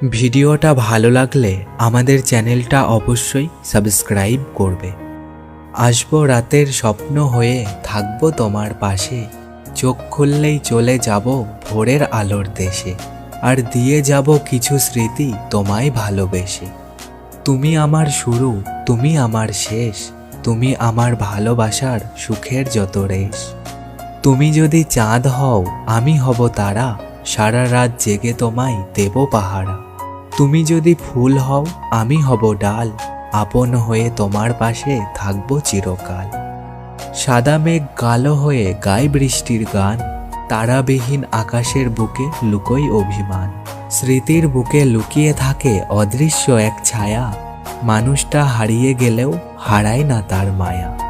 ভিডিওটা ভালো লাগলে আমাদের চ্যানেলটা অবশ্যই সাবস্ক্রাইব করবে। আসবো রাতের স্বপ্ন হয়ে, থাকবো তোমার পাশে। চোখ খুললেই চলে যাব ভোরের আলোর দেশে, আর দিয়ে যাব কিছু স্মৃতি তোমায় ভালোবেসে। তুমি আমার শুরু, তুমি আমার শেষ, তুমি আমার ভালোবাসার সুখের যত রেশ। তুমি যদি চাঁদ হও, আমি হব তারা, সারা রাত জেগে তোমায় দেব পাহারা। তুমি যদি ফুল হও, আমি হব ডাল, আপন হয়ে তোমার পাশে থাকব চিরকাল। সাদা মেঘ কালো হয়ে গায় বৃষ্টির গান, তারাবিহীন আকাশের বুকে লুকোই অভিমান। স্মৃতির বুকে লুকিয়ে থাকে অদৃশ্য এক ছায়া, মানুষটা হারিয়ে গেলেও হারায় না তার মায়া।